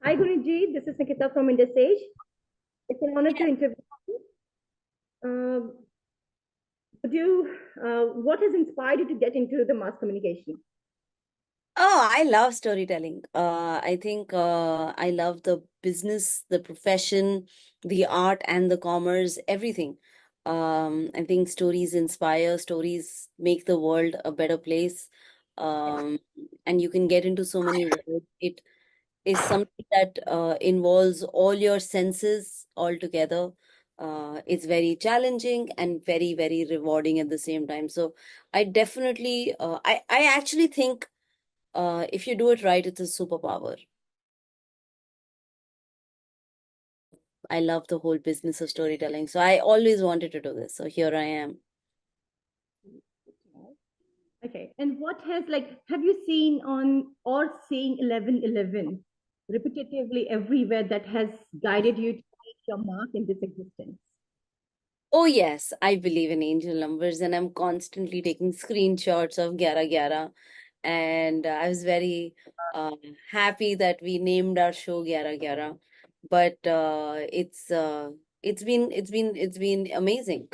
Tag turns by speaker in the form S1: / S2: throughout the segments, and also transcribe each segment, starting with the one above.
S1: Hi, Guneet. This is Nikita from Indus. It's an honor to interview you. Would you, what has inspired you to get into the mass communication?
S2: Oh, I love storytelling. I think I love the business, the profession, the art, and the commerce, everything. I think stories inspire, stories make the world a better place. Um, and you can get into so many worlds. It is something that involves all your senses all together. It's very challenging and very, very rewarding at the same time. So I definitely, I actually think if you do it right, it's a superpower. I love the whole business of storytelling. So I always wanted to do this. So here I am.
S1: Okay. And what has, like, have you seen on or seeing 1111 repetitively everywhere that has guided you to make your mark in this existence?
S2: Oh, yes, I believe in angel numbers and I'm constantly taking screenshots of Gyara Gyara. And I was very uh, happy that we named our show Gyara Gyara. But it's been amazing.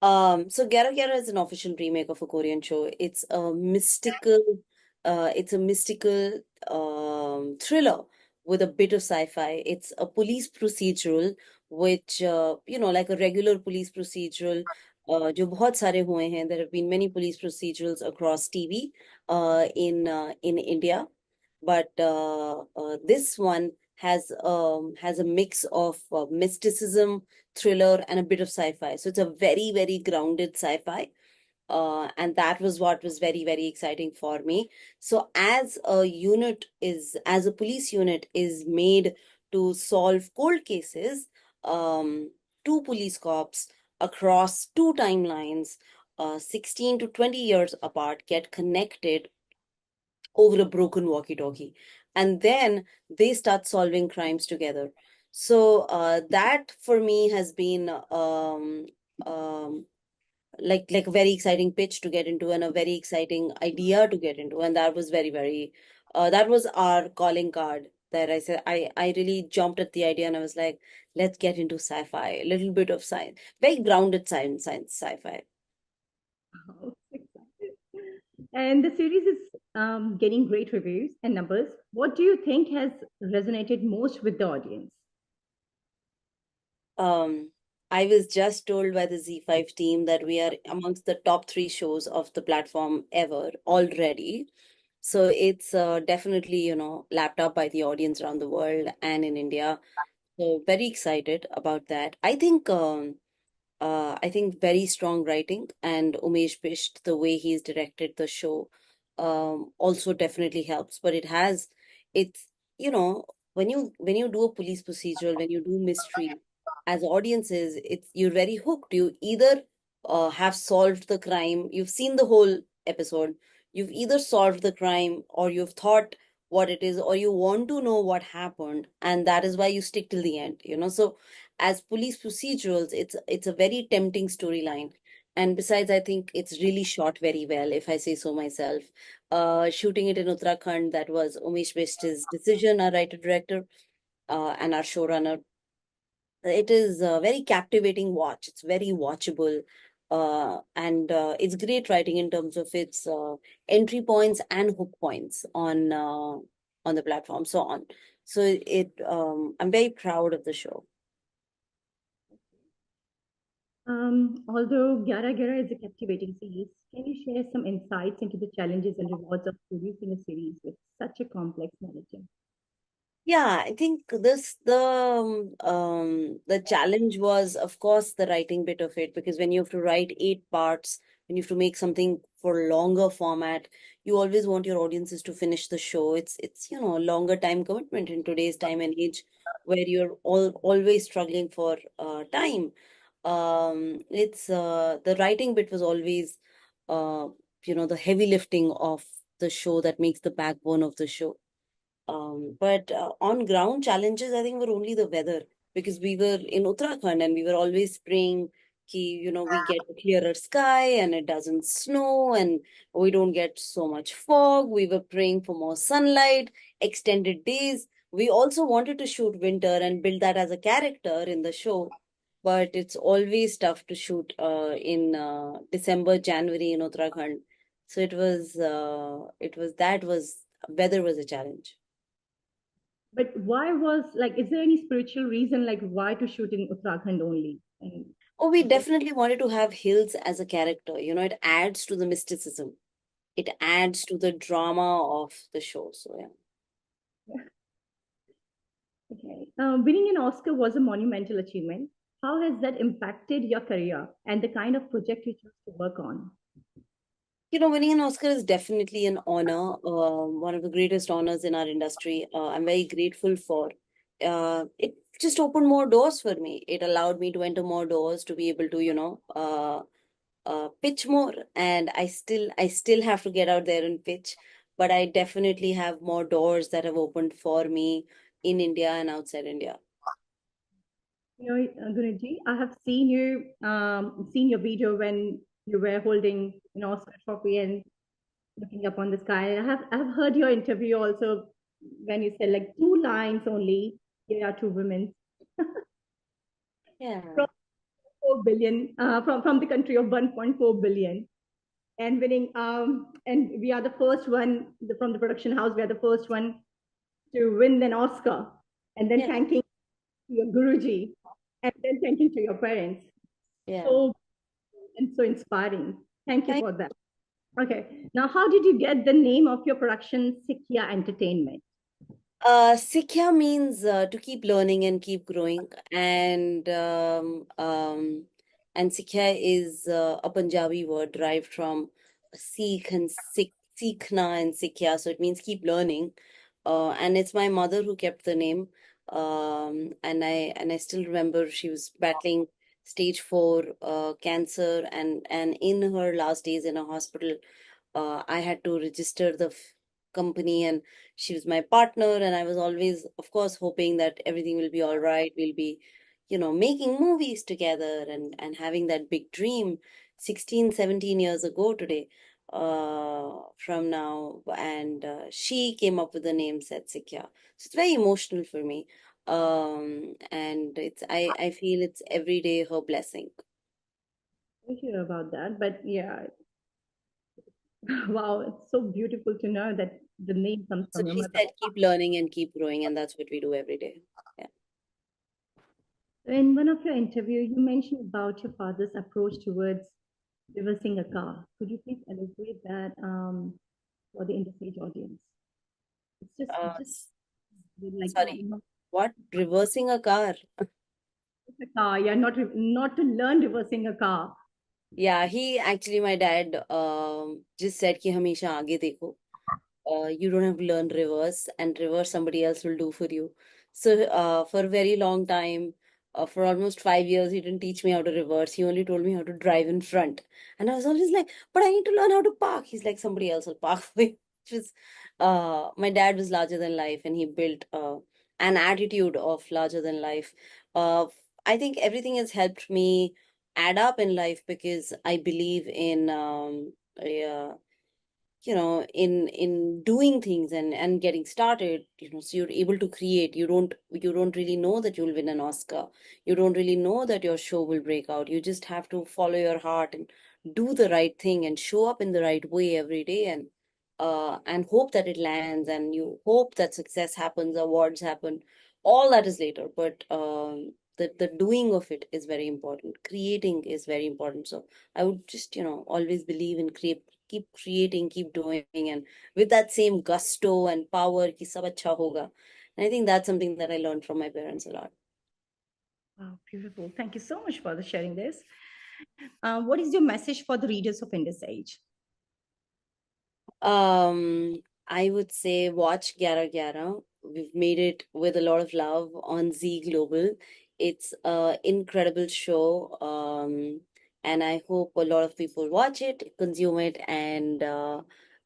S2: So Gyara Gyara is an official remake of a Korean show. It's a mystical thriller with a bit of sci-fi. It's a police procedural, which like a regular police procedural, जो बहुत सारे हुए हैं. There have been many police procedurals across TV, in India, but this one has a mix of mysticism, thriller, and a bit of sci-fi. So it's a very, very grounded sci-fi. And that was what was very, very exciting for me. So as a police unit is made to solve cold cases, um, two police cops across two timelines, 16 to 20 years apart, get connected over a broken walkie-talkie, and then they start solving crimes together. So that for me has been um, like a very exciting pitch to get into and a very exciting idea to get into, and that was very, very that was our calling card. That I said I really jumped at the idea and I was like, let's get into sci-fi, a little bit of science, very grounded science sci-fi.
S1: Oh, excited. And the series is getting great reviews and numbers. What do you think has resonated most with the audience?
S2: Um, I was just told by the Z5 team that we are amongst the top three shows of the platform ever already. So it's definitely, lapped up by the audience around the world and in India. So very excited about that. I think very strong writing, and Umesh Bisht, the way he's directed the show, also definitely helps. But it's you know when you do a police procedural, when you do mystery, as audiences, you're very hooked. You either have solved the crime, you've seen the whole episode, you've either solved the crime or you've thought what it is, or you want to know what happened, and that is why you stick till the end. So as police procedurals, it's a very tempting storyline. And besides, I think it's really shot very well, if I say so myself. Shooting it in Uttarakhand, that was Umesh Bisht's decision, our writer director, and our showrunner. It is a very captivating watch. It's very watchable. And it's great writing in terms of its entry points and hook points on the platform, so on. So I'm very proud of the show.
S1: Although Gyara Gyara is a captivating series, can you share some insights into the challenges and rewards of producing a series with such a complex narrative?
S2: Yeah, I think the challenge was, of course, the writing bit of it, because when you have to write 8 parts, when you have to make something for longer format, you always want your audiences to finish the show. It's a longer time commitment in today's time and age, where you're always struggling for time. It's The writing bit was always uh the heavy lifting of the show that makes the backbone of the show. But on ground challenges, I think were only the weather, because we were in Uttarakhand and we were always praying we get a clearer sky and it doesn't snow and we don't get so much fog. We were praying for more sunlight, extended days. we also wanted to shoot winter and build that as a character in the show, but it's always tough to shoot in December, January in Uttarakhand. So weather was a challenge.
S1: But why was like, is there any spiritual reason like why to shoot in Uttarakhand only? And
S2: Oh, we
S1: is there,
S2: definitely wanted to have hills as a character. It adds to the mysticism. It adds to the drama of the show. So yeah.
S1: okay. Winning an Oscar was a monumental achievement. How has that impacted your career and the kind of project you chose to work on?
S2: Winning an Oscar is definitely an honor, one of the greatest honors in our industry. I'm very grateful for. It just opened more doors for me. It allowed me to enter more doors to be able to, pitch more. And I still have to get out there and pitch, but I definitely have more doors that have opened for me in India and outside India.
S1: Guneet, I have seen your video when you were holding an Oscar trophy and looking up on the sky. I have heard your interview also when you said like two lines only. Here are two women
S2: Yeah,
S1: from 4 billion, from the country of 1.4 billion, and winning. And we are the first one from the production house. We are the first one to win an Oscar, and then
S2: yeah,
S1: thanking your Guruji, and then thanking to your parents.
S2: yeah.
S1: So and so inspiring. Thank you
S2: Thank
S1: for that. Okay. Now, how did you get the name of your production, Sikya Entertainment?
S2: Sikhya means to keep learning and keep growing, and Sikhya is a Punjabi word derived from Sikh and Sikhna and Sikhya, so it means keep learning. And it's my mother who kept the name, and I still remember she was battling stage 4 cancer, and in her last days in a hospital, I had to register the company, and she was my partner, and I was always, of course, hoping that everything will be all right. We'll be, making movies together and having that big dream 16, 17 years ago today, from now. And she came up with the name Set Sikya. So it's very emotional for me. And I feel it's every day her blessing.
S1: I hear about that, but yeah, wow, it's so beautiful to know that the name comes
S2: So
S1: from your
S2: she
S1: mother.
S2: said, keep learning and keep growing, and that's what we do every day. Yeah.
S1: In one of your interviews, you mentioned about your father's approach towards reversing a car. Could you please elaborate that for the interstage audience? It's just
S2: S-
S1: like
S2: Sorry, what? Reversing a car?
S1: a car, yeah, not to learn reversing a car.
S2: Yeah, my dad, just said कि हमेशा आगे देखो. You don't have to learn reverse, and reverse somebody else will do for you. So for a very long time, for almost 5 years, he didn't teach me how to reverse. He only told me how to drive in front. And I was always like, but I need to learn how to park. He's like, somebody else will park for you. Which was, my dad was larger than life, and he built an attitude of larger than life. Uh, I think everything has helped me add up in life because I believe in uh, in doing things and getting started, so you're able to create. You don't really know that you'll win an Oscar. You don't really know that your show will break out. You just have to follow your heart and do the right thing and show up in the right way every day, and hope that it lands, and you hope that success happens, awards happen. All that is later, but the doing of it is very important. Creating is very important. So I would just, always believe in keep creating, keep doing, and with that same gusto and power, ki sab acha hoga. And I think that's something that I learned from my parents a lot.
S1: Wow, beautiful. Thank you so much for the sharing this. What is your message for the readers of Indus Age?
S2: Um, I would say watch Gyara Gyara. We've made it with a lot of love on Z Global. It's an incredible show. And I hope a lot of people watch it, consume it, and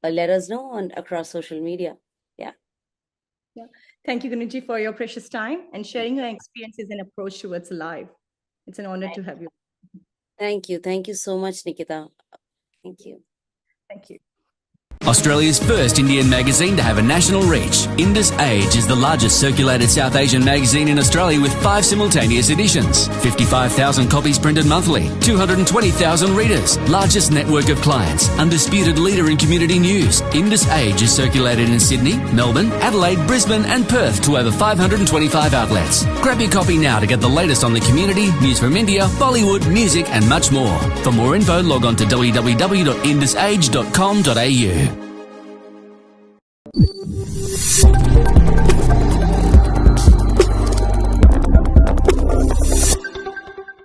S2: let us know on across social media. Yeah.
S1: Yeah. Thank you, Guneet, for your precious time and sharing your experiences and approach towards life. It's an honor to have you.
S2: Thank you. Thank you so much, Nikita. Thank you.
S1: Thank you.
S3: Australia's first Indian magazine to have a national reach, Indus Age is the largest circulated South Asian magazine in Australia with 5 simultaneous editions, 55,000 copies printed monthly, 220,000 readers, largest network of clients, undisputed leader in community news. Indus Age is circulated in Sydney, Melbourne, Adelaide, Brisbane and Perth to over 525 outlets. Grab your copy now to get the latest on the community, news from India, Bollywood, music and much more. For more info, log on to www.indusage.com.au.